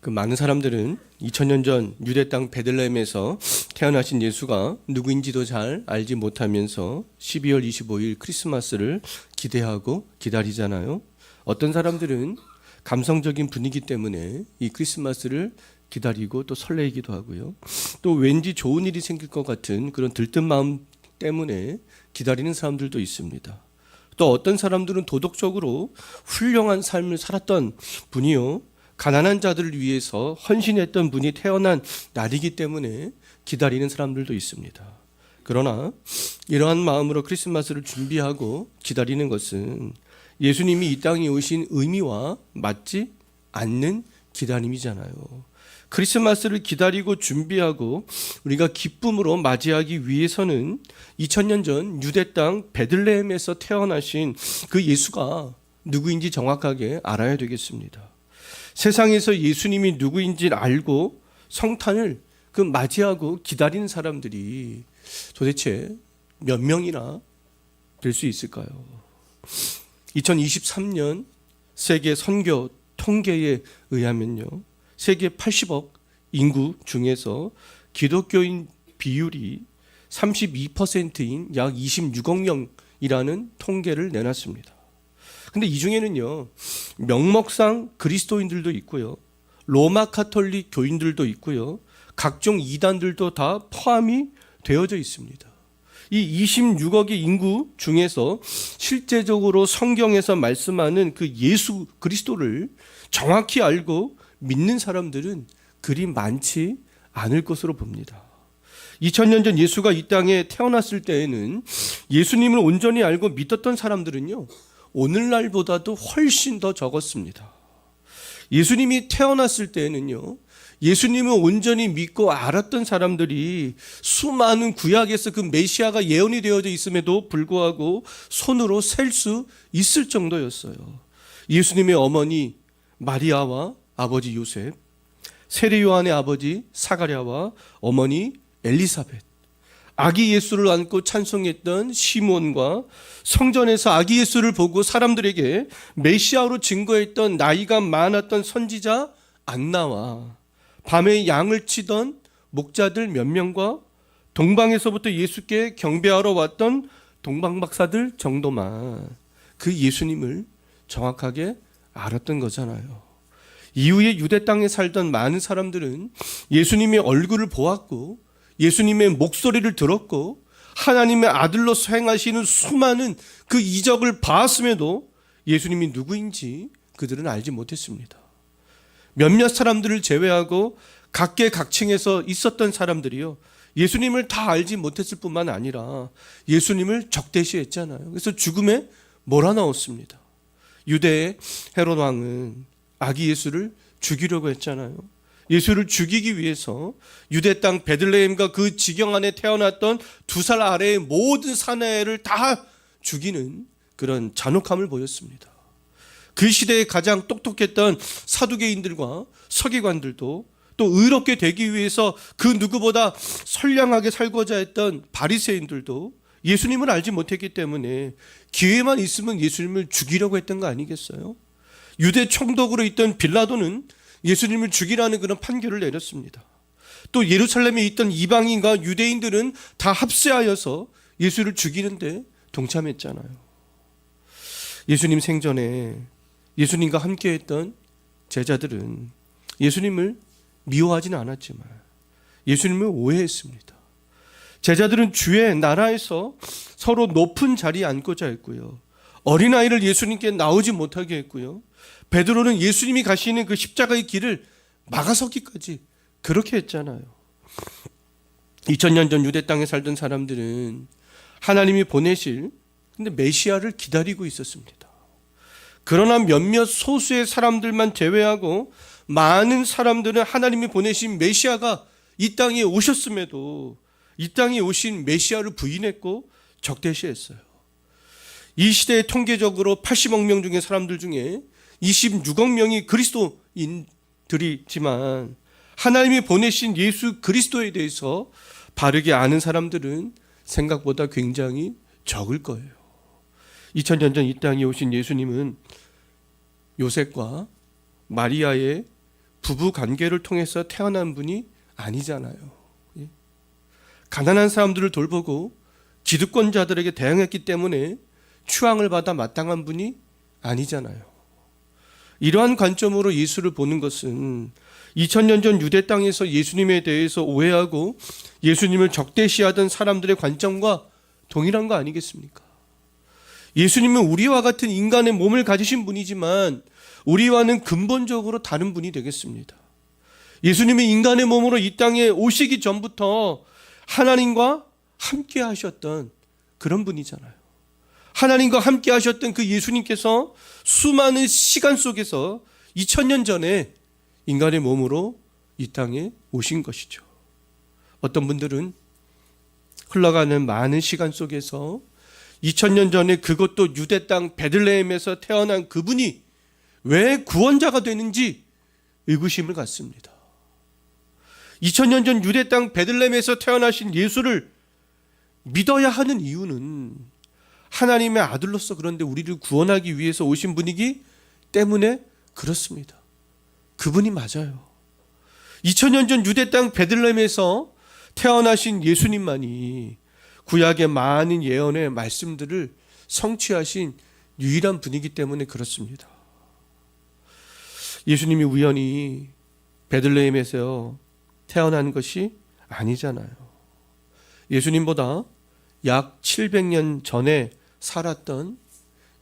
많은 사람들은 2000년 전 유대 땅 베들레헴에서 태어나신 예수가 누구인지도 잘 알지 못하면서 12월 25일 크리스마스를 기대하고 기다리잖아요. 어떤 사람들은 감성적인 분위기 때문에 이 크리스마스를 기다리고 또 설레이기도 하고요. 또 왠지 좋은 일이 생길 것 같은 그런 들뜬 마음 때문에 기다리는 사람들도 있습니다. 또 어떤 사람들은 도덕적으로 훌륭한 삶을 살았던 분이요, 가난한 자들을 위해서 헌신했던 분이 태어난 날이기 때문에 기다리는 사람들도 있습니다. 그러나 이러한 마음으로 크리스마스를 준비하고 기다리는 것은 예수님이 이 땅에 오신 의미와 맞지 않는 기다림이잖아요. 크리스마스를 기다리고 준비하고 우리가 기쁨으로 맞이하기 위해서는 2000년 전 유대 땅 베들레헴에서 태어나신 그 예수가 누구인지 정확하게 알아야 되겠습니다. 세상에서 예수님이 누구인지 알고 성탄을 맞이하고 기다리는 사람들이 도대체 몇 명이나 될 수 있을까요? 2023년 세계 선교 통계에 의하면요, 세계 80억 인구 중에서 기독교인 비율이 32%인 약 26억 명이라는 통계를 내놨습니다. 근데 이 중에는요, 명목상 그리스도인들도 있고요, 로마 카톨릭 교인들도 있고요, 각종 이단들도 다 포함이 되어져 있습니다. 이 26억의 인구 중에서 실제적으로 성경에서 말씀하는 그 예수 그리스도를 정확히 알고 믿는 사람들은 그리 많지 않을 것으로 봅니다. 2000년 전 예수가 이 땅에 태어났을 때에는 예수님을 온전히 알고 믿었던 사람들은요, 오늘날보다도 훨씬 더 적었습니다. 예수님이 태어났을 때에는요, 예수님을 온전히 믿고 알았던 사람들이 수많은 구약에서 그 메시아가 예언이 되어져 있음에도 불구하고 손으로 셀 수 있을 정도였어요. 예수님의 어머니 마리아와 아버지 요셉, 세례 요한의 아버지 사가랴와 어머니 엘리사벳, 아기 예수를 안고 찬송했던 시몬과 성전에서 아기 예수를 보고 사람들에게 메시아로 증거했던 나이가 많았던 선지자 안나와 밤에 양을 치던 목자들 몇 명과 동방에서부터 예수께 경배하러 왔던 동방박사들 정도만 그 예수님을 정확하게 알았던 거잖아요. 이후에 유대 땅에 살던 많은 사람들은 예수님의 얼굴을 보았고 예수님의 목소리를 들었고 하나님의 아들로서 행하시는 수많은 그 이적을 봤음에도 예수님이 누구인지 그들은 알지 못했습니다. 몇몇 사람들을 제외하고 각계각층에서 있었던 사람들이요, 예수님을 다 알지 못했을 뿐만 아니라 예수님을 적대시했잖아요. 그래서 죽음에 몰아넣었습니다. 유대의 헤롯 왕은 아기 예수를 죽이려고 했잖아요. 예수를 죽이기 위해서 유대 땅 베들레헴과 그 지경 안에 태어났던 2살 아래의 모든 사내를 다 죽이는 그런 잔혹함을 보였습니다. 그 시대에 가장 똑똑했던 사두개인들과 서기관들도 또 의롭게 되기 위해서 그 누구보다 선량하게 살고자 했던 바리새인들도 예수님을 알지 못했기 때문에 기회만 있으면 예수님을 죽이려고 했던 거 아니겠어요? 유대 총독으로 있던 빌라도는 예수님을 죽이라는 그런 판결을 내렸습니다. 또 예루살렘에 있던 이방인과 유대인들은 다 합세하여서 예수를 죽이는데 동참했잖아요. 예수님 생전에 예수님과 함께했던 제자들은 예수님을 미워하지는 않았지만 예수님을 오해했습니다. 제자들은 주의 나라에서 서로 높은 자리에 앉고자 했고요, 어린아이를 예수님께 나오지 못하게 했고요, 베드로는 예수님이 가시는 그 십자가의 길을 막아서기까지 그렇게 했잖아요. 2000년 전 유대 땅에 살던 사람들은 하나님이 보내실 근데 메시아를 기다리고 있었습니다. 그러나 몇몇 소수의 사람들만 제외하고 많은 사람들은 하나님이 보내신 메시아가 이 땅에 오셨음에도 이 땅에 오신 메시아를 부인했고 적대시했어요. 이 시대에 통계적으로 80억 명 중에 사람들 중에 26억 명이 그리스도인들이지만 하나님이 보내신 예수 그리스도에 대해서 바르게 아는 사람들은 생각보다 굉장히 적을 거예요. 2000년 전 이 땅에 오신 예수님은 요셉과 마리아의 부부 관계를 통해서 태어난 분이 아니잖아요. 가난한 사람들을 돌보고 기득권자들에게 대응했기 때문에 추앙을 받아 마땅한 분이 아니잖아요. 이러한 관점으로 예수를 보는 것은 2000년 전 유대 땅에서 예수님에 대해서 오해하고 예수님을 적대시하던 사람들의 관점과 동일한 거 아니겠습니까? 예수님은 우리와 같은 인간의 몸을 가지신 분이지만 우리와는 근본적으로 다른 분이 되겠습니다. 예수님이 인간의 몸으로 이 땅에 오시기 전부터 하나님과 함께 하셨던 그런 분이잖아요. 하나님과 함께 하셨던 그 예수님께서 수많은 시간 속에서 2000년 전에 인간의 몸으로 이 땅에 오신 것이죠. 어떤 분들은 흘러가는 많은 시간 속에서 2000년 전에 그것도 유대 땅 베들레헴에서 태어난 그분이 왜 구원자가 되는지 의구심을 갖습니다. 2000년 전 유대 땅 베들레헴에서 태어나신 예수를 믿어야 하는 이유는 하나님의 아들로서 그런데 우리를 구원하기 위해서 오신 분이기 때문에 그렇습니다. 그분이 맞아요. 2000년 전 유대 땅 베들레헴에서 태어나신 예수님만이 구약의 많은 예언의 말씀들을 성취하신 유일한 분이기 때문에 그렇습니다. 예수님이 우연히 베들레헴에서 태어난 것이 아니잖아요. 예수님보다 약 700년 전에 살았던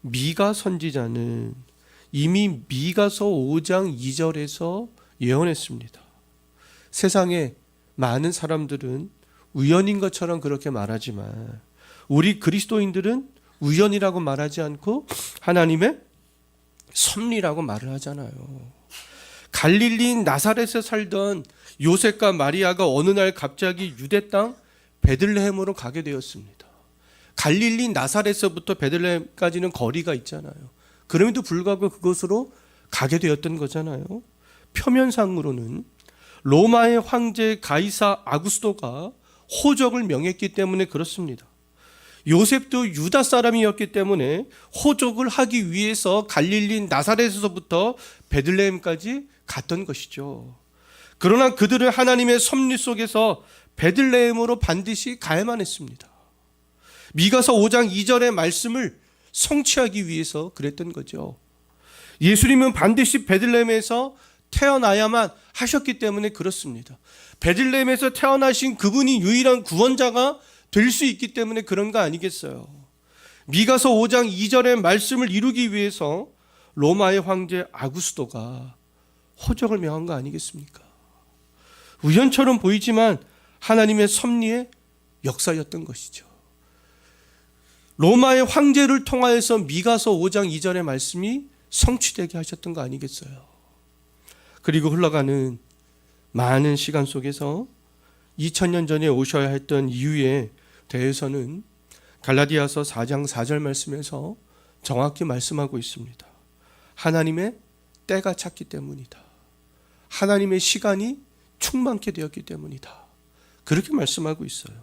미가 선지자는 이미 미가서 5장 2절에서 예언했습니다. 세상에 많은 사람들은 우연인 것처럼 그렇게 말하지만 우리 그리스도인들은 우연이라고 말하지 않고 하나님의 섭리라고 말을 하잖아요. 갈릴리 나사렛에 살던 요셉과 마리아가 어느 날 갑자기 유대 땅 베들레헴으로 가게 되었습니다. 갈릴리 나사렛에서부터 베들레헴까지는 거리가 있잖아요. 그럼에도 불구하고 그곳으로 가게 되었던 거잖아요. 표면상으로는 로마의 황제 가이사 아구스토가 호적을 명했기 때문에 그렇습니다. 요셉도 유다 사람이었기 때문에 호적을 하기 위해서 갈릴리 나사렛에서부터 베들레헴까지 갔던 것이죠. 그러나 그들은 하나님의 섭리 속에서 베들레헴으로 반드시 가야만 했습니다. 미가서 5장 2절의 말씀을 성취하기 위해서 그랬던 거죠. 예수님은 반드시 베들레헴에서 태어나야만 하셨기 때문에 그렇습니다. 베들레헴에서 태어나신 그분이 유일한 구원자가 될 수 있기 때문에 그런 거 아니겠어요? 미가서 5장 2절의 말씀을 이루기 위해서 로마의 황제 아구스토가 호적을 명한 거 아니겠습니까? 우연처럼 보이지만 하나님의 섭리의 역사였던 것이죠. 로마의 황제를 통하여서 미가서 5장 2절의 말씀이 성취되게 하셨던 거 아니겠어요? 그리고 흘러가는 많은 시간 속에서 2000년 전에 오셔야 했던 이유에 대해서는 갈라디아서 4장 4절 말씀에서 정확히 말씀하고 있습니다. 하나님의 때가 찼기 때문이다. 하나님의 시간이 충만케 되었기 때문이다. 그렇게 말씀하고 있어요.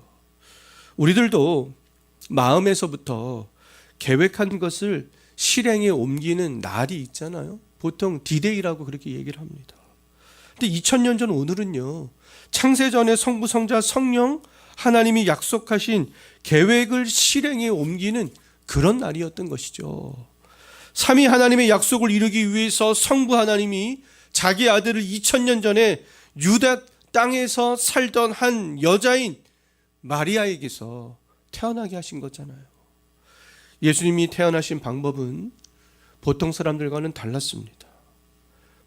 우리들도 마음에서부터 계획한 것을 실행에 옮기는 날이 있잖아요. 보통 디데이라고 그렇게 얘기를 합니다. 근데 2000년 전 오늘은요, 창세전의 성부, 성자, 성령 하나님이 약속하신 계획을 실행에 옮기는 그런 날이었던 것이죠. 삼위 하나님의 약속을 이루기 위해서 성부 하나님이 자기 아들을 2000년 전에 유다 땅에서 살던 한 여자인 마리아에게서 태어나게 하신 거잖아요. 예수님이 태어나신 방법은 보통 사람들과는 달랐습니다.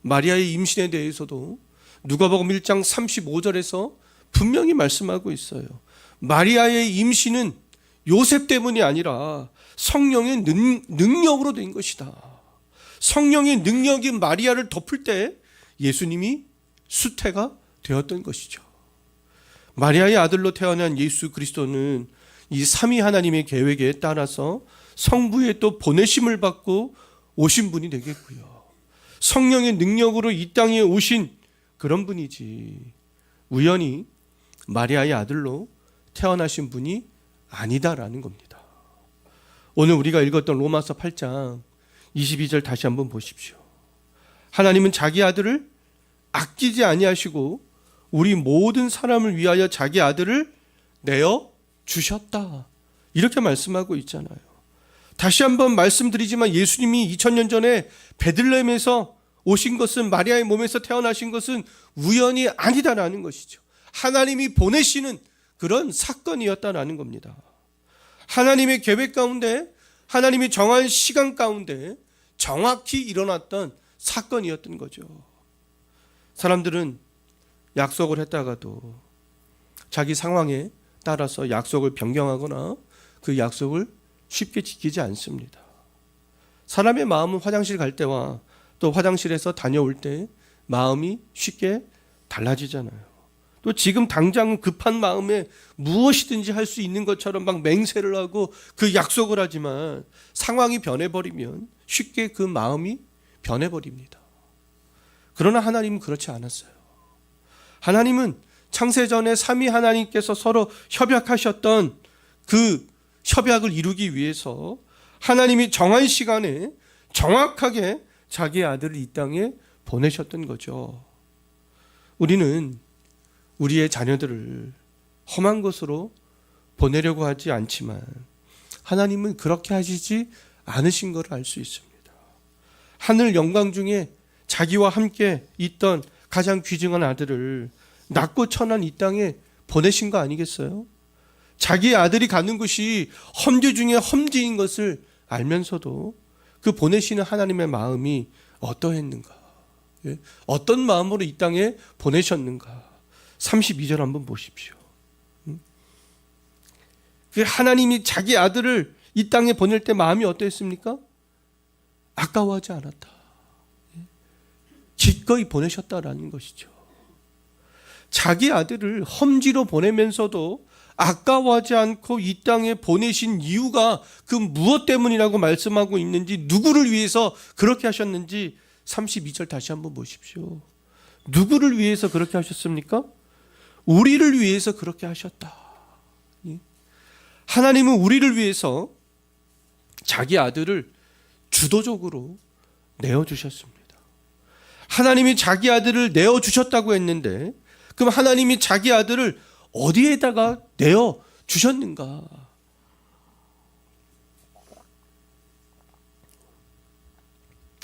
마리아의 임신에 대해서도 누가복음 1장 35절에서 분명히 말씀하고 있어요. 마리아의 임신은 요셉 때문이 아니라 성령의 능력으로 된 것이다. 성령의 능력이 마리아를 덮을 때 예수님이 수태가 되었던 것이죠. 마리아의 아들로 태어난 예수 그리스도는 이 삼위 하나님의 계획에 따라서 성부의 또 보내심을 받고 오신 분이 되겠고요. 성령의 능력으로 이 땅에 오신 그런 분이지 우연히 마리아의 아들로 태어나신 분이 아니다라는 겁니다. 오늘 우리가 읽었던 로마서 8장 22절 다시 한번 보십시오. 하나님은 자기 아들을 아끼지 아니하시고 우리 모든 사람을 위하여 자기 아들을 내어 주셨다. 이렇게 말씀하고 있잖아요. 다시 한번 말씀드리지만 예수님이 2000년 전에 베들레헴에서 오신 것은, 마리아의 몸에서 태어나신 것은 우연이 아니다라는 것이죠. 하나님이 보내시는 그런 사건이었다라는 겁니다. 하나님의 계획 가운데, 하나님이 정한 시간 가운데 정확히 일어났던 사건이었던 거죠. 사람들은 약속을 했다가도 자기 상황에 따라서 약속을 변경하거나 그 약속을 쉽게 지키지 않습니다. 사람의 마음은 화장실 갈 때와 또 화장실에서 다녀올 때 마음이 쉽게 달라지잖아요. 또 지금 당장 급한 마음에 무엇이든지 할 수 있는 것처럼 막 맹세를 하고 그 약속을 하지만 상황이 변해버리면 쉽게 그 마음이 변해버립니다. 그러나 하나님은 그렇지 않았어요. 하나님은 창세전에 삼위 하나님께서 서로 협약하셨던 그 협약을 이루기 위해서 하나님이 정한 시간에 정확하게 자기 아들을 이 땅에 보내셨던 거죠. 우리는 우리의 자녀들을 험한 곳으로 보내려고 하지 않지만 하나님은 그렇게 하시지 않으신 것을 알 수 있습니다. 하늘 영광 중에 자기와 함께 있던 가장 귀중한 아들을 낮고 천한 이 땅에 보내신 거 아니겠어요? 자기 아들이 가는 곳이 험지 중에 험지인 것을 알면서도 그 보내시는 하나님의 마음이 어떠했는가? 어떤 마음으로 이 땅에 보내셨는가? 32절 한번 보십시오. 그 하나님이 자기 아들을 이 땅에 보낼 때 마음이 어떠했습니까? 아까워하지 않았다. 기꺼이 보내셨다라는 것이죠. 자기 아들을 험지로 보내면서도 아까워하지 않고 이 땅에 보내신 이유가 그 무엇 때문이라고 말씀하고 있는지, 누구를 위해서 그렇게 하셨는지 32절 다시 한번 보십시오. 누구를 위해서 그렇게 하셨습니까? 우리를 위해서 그렇게 하셨다. 하나님은 우리를 위해서 자기 아들을 주도적으로 내어주셨습니다. 하나님이 자기 아들을 내어주셨다고 했는데 그럼 하나님이 자기 아들을 어디에다가 내어주셨는가?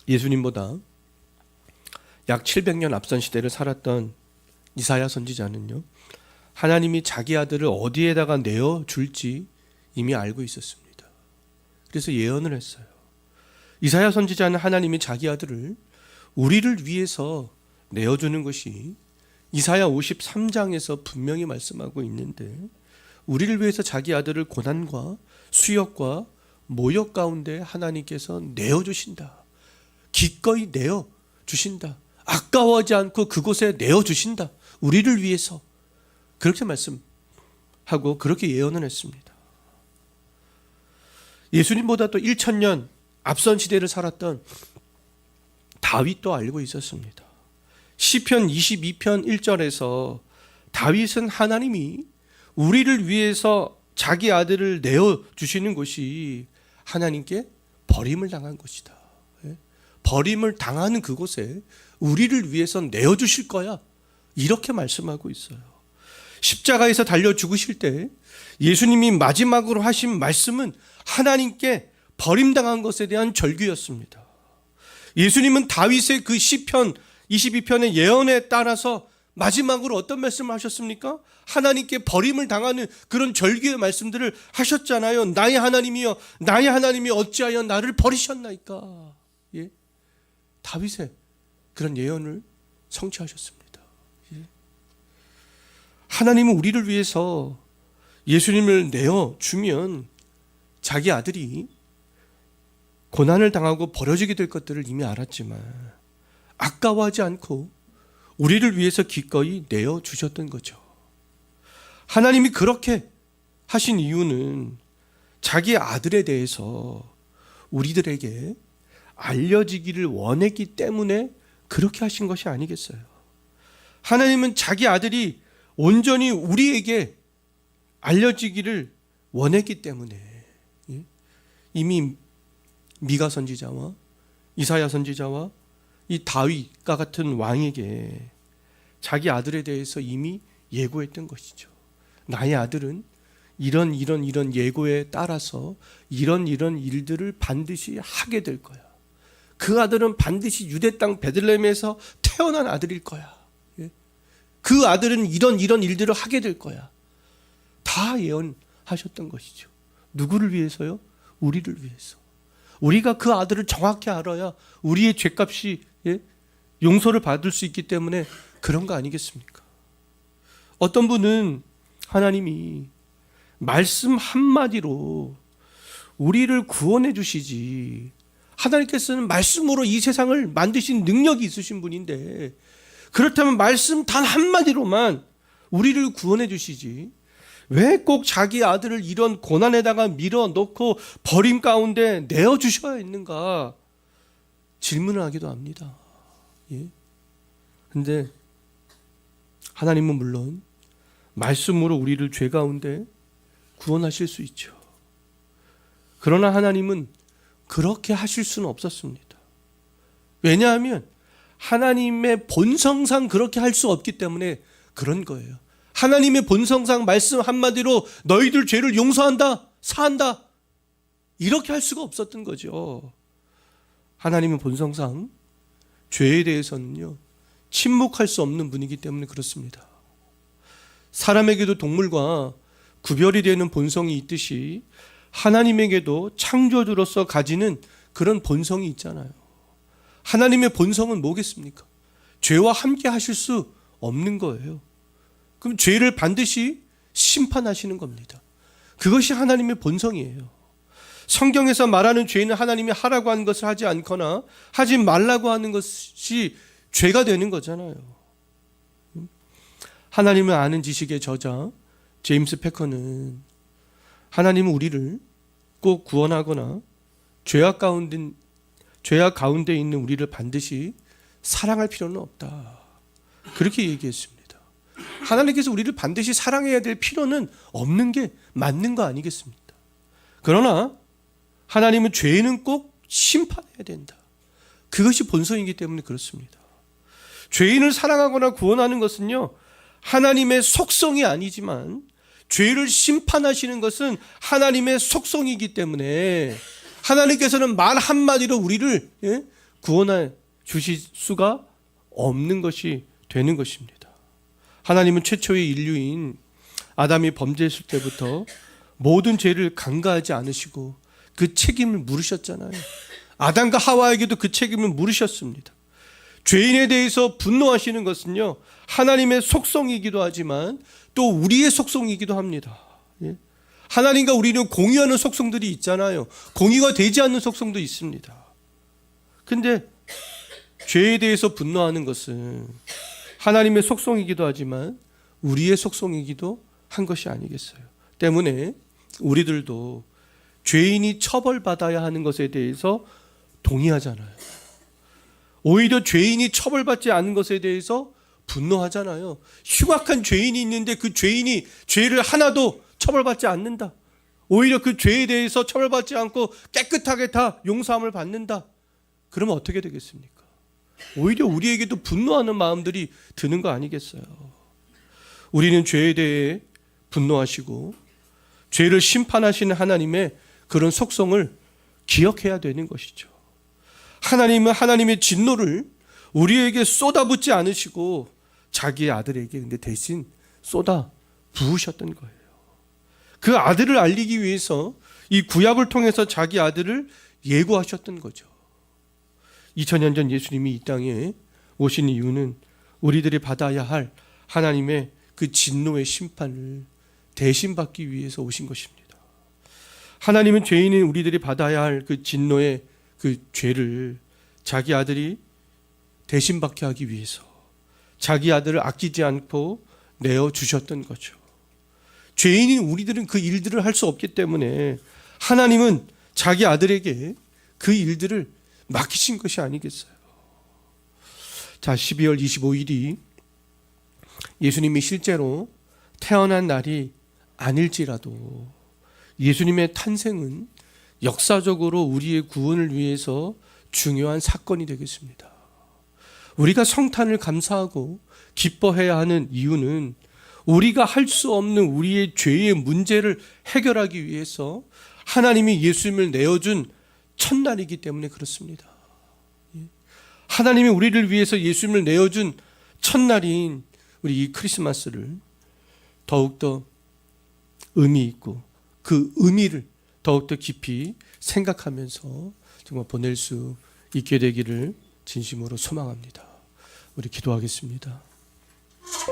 예수님보다 약 700년 앞선 시대를 살았던 이사야 선지자는요, 하나님이 자기 아들을 어디에다가 내어줄지 이미 알고 있었습니다. 그래서 예언을 했어요. 이사야 선지자는 하나님이 자기 아들을 우리를 위해서 내어주는 것이 이사야 53장에서 분명히 말씀하고 있는데, 우리를 위해서 자기 아들을 고난과 수욕과 모욕 가운데 하나님께서 내어주신다. 기꺼이 내어주신다. 아까워하지 않고 그곳에 내어주신다. 우리를 위해서. 그렇게 말씀하고 그렇게 예언을 했습니다. 예수님보다 또 1000년 앞선 시대를 살았던 다윗도 알고 있었습니다. 시편 22편 1절에서 다윗은 하나님이 우리를 위해서 자기 아들을 내어주시는 것이 하나님께 버림을 당한 것이다. 버림을 당하는 그곳에 우리를 위해서 내어주실 거야. 이렇게 말씀하고 있어요. 십자가에서 달려 죽으실 때 예수님이 마지막으로 하신 말씀은 하나님께 버림당한 것에 대한 절규였습니다. 예수님은 다윗의 그 시편 22편의 예언에 따라서 마지막으로 어떤 말씀을 하셨습니까? 하나님께 버림을 당하는 그런 절규의 말씀들을 하셨잖아요. 나의 하나님이여, 나의 하나님이 어찌하여 나를 버리셨나이까? 예? 다윗의 그런 예언을 성취하셨습니다. 예? 하나님은 우리를 위해서 예수님을 내어주면 자기 아들이 고난을 당하고 버려지게 될 것들을 이미 알았지만 아까워하지 않고 우리를 위해서 기꺼이 내어주셨던 거죠. 하나님이 그렇게 하신 이유는 자기 아들에 대해서 우리들에게 알려지기를 원했기 때문에 그렇게 하신 것이 아니겠어요. 하나님은 자기 아들이 온전히 우리에게 알려지기를 원했기 때문에 이미 미가 선지자와 이사야 선지자와 이 다윗과 같은 왕에게 자기 아들에 대해서 이미 예고했던 것이죠. 나의 아들은 이런 예고에 따라서 이런 일들을 반드시 하게 될 거야. 그 아들은 반드시 유대 땅 베들레헴에서 태어난 아들일 거야. 그 아들은 이런 일들을 하게 될 거야. 다 예언하셨던 것이죠. 누구를 위해서요? 우리를 위해서. 우리가 그 아들을 정확히 알아야 우리의 죄값이 용서를 받을 수 있기 때문에 그런 거 아니겠습니까? 어떤 분은 하나님이 말씀 한마디로 우리를 구원해 주시지, 하나님께서는 말씀으로 이 세상을 만드신 능력이 있으신 분인데 그렇다면 말씀 단 한마디로만 우리를 구원해 주시지 왜 꼭 자기 아들을 이런 고난에다가 밀어넣고 버림 가운데 내어주셔야 했는가 질문을 하기도 합니다. 그런데 하나님은 물론 말씀으로 우리를 죄 가운데 구원하실 수 있죠. 그러나 하나님은 그렇게 하실 수는 없었습니다. 왜냐하면 하나님의 본성상 그렇게 할 수 없기 때문에 그런 거예요. 하나님의 본성상 말씀 한마디로 너희들 죄를 용서한다, 사한다, 이렇게 할 수가 없었던 거죠. 하나님은 본성상 죄에 대해서는요 침묵할 수 없는 분이기 때문에 그렇습니다. 사람에게도 동물과 구별이 되는 본성이 있듯이 하나님에게도 창조주로서 가지는 그런 본성이 있잖아요. 하나님의 본성은 뭐겠습니까? 죄와 함께 하실 수 없는 거예요. 그럼 죄를 반드시 심판하시는 겁니다. 그것이 하나님의 본성이에요. 성경에서 말하는 죄는 하나님이 하라고 하는 것을 하지 않거나 하지 말라고 하는 것이 죄가 되는 거잖아요. 하나님을 아는 지식의 저자 제임스 패커는 하나님은 우리를 꼭 구원하거나 죄악 가운데 있는 우리를 반드시 사랑할 필요는 없다, 그렇게 얘기했습니다. 하나님께서 우리를 반드시 사랑해야 될 필요는 없는 게 맞는 거 아니겠습니까? 그러나 하나님은 죄는 꼭 심판해야 된다, 그것이 본성이기 때문에 그렇습니다. 죄인을 사랑하거나 구원하는 것은요 하나님의 속성이 아니지만 죄를 심판하시는 것은 하나님의 속성이기 때문에 하나님께서는 말 한마디로 우리를 구원해 주실 수가 없는 것이 되는 것입니다. 하나님은 최초의 인류인 아담이 범죄했을 때부터 모든 죄를 간과하지 않으시고 그 책임을 물으셨잖아요. 아담과 하와에게도 그 책임을 물으셨습니다. 죄인에 대해서 분노하시는 것은요 하나님의 속성이기도 하지만 또 우리의 속성이기도 합니다. 하나님과 우리는 공유하는 속성들이 있잖아요. 공유가 되지 않는 속성도 있습니다. 그런데 죄에 대해서 분노하는 것은 하나님의 속성이기도 하지만 우리의 속성이기도 한 것이 아니겠어요. 때문에 우리들도 죄인이 처벌받아야 하는 것에 대해서 동의하잖아요. 오히려 죄인이 처벌받지 않은 것에 대해서 분노하잖아요. 흉악한 죄인이 있는데 그 죄인이 죄를 하나도 처벌받지 않는다, 오히려 그 죄에 대해서 처벌받지 않고 깨끗하게 다 용서함을 받는다, 그러면 어떻게 되겠습니까? 오히려 우리에게도 분노하는 마음들이 드는 거 아니겠어요? 우리는 죄에 대해 분노하시고 죄를 심판하시는 하나님의 그런 속성을 기억해야 되는 것이죠. 하나님은 하나님의 진노를 우리에게 쏟아붓지 않으시고 자기의 아들에게 근데 대신 쏟아 부으셨던 거예요. 그 아들을 알리기 위해서 이 구약을 통해서 자기 아들을 예고하셨던 거죠. 2000년 전 예수님이 이 땅에 오신 이유는 우리들이 받아야 할 하나님의 그 진노의 심판을 대신 받기 위해서 오신 것입니다. 하나님은 죄인인 우리들이 받아야 할 그 진노의 그 죄를 자기 아들이 대신 받게 하기 위해서 자기 아들을 아끼지 않고 내어주셨던 거죠. 죄인인 우리들은 그 일들을 할 수 없기 때문에 하나님은 자기 아들에게 그 일들을 맡기신 것이 아니겠어요. 자, 12월 25일이 예수님이 실제로 태어난 날이 아닐지라도 예수님의 탄생은 역사적으로 우리의 구원을 위해서 중요한 사건이 되겠습니다. 우리가 성탄을 감사하고 기뻐해야 하는 이유는 우리가 할 수 없는 우리의 죄의 문제를 해결하기 위해서 하나님이 예수님을 내어준 첫날이기 때문에 그렇습니다. 하나님이 우리를 위해서 예수님을 내어준 첫날인 우리 이 크리스마스를 더욱더 의미 있고 그 의미를 더욱더 깊이 생각하면서 정말 보낼 수 있게 되기를 진심으로 소망합니다. 우리 기도하겠습니다.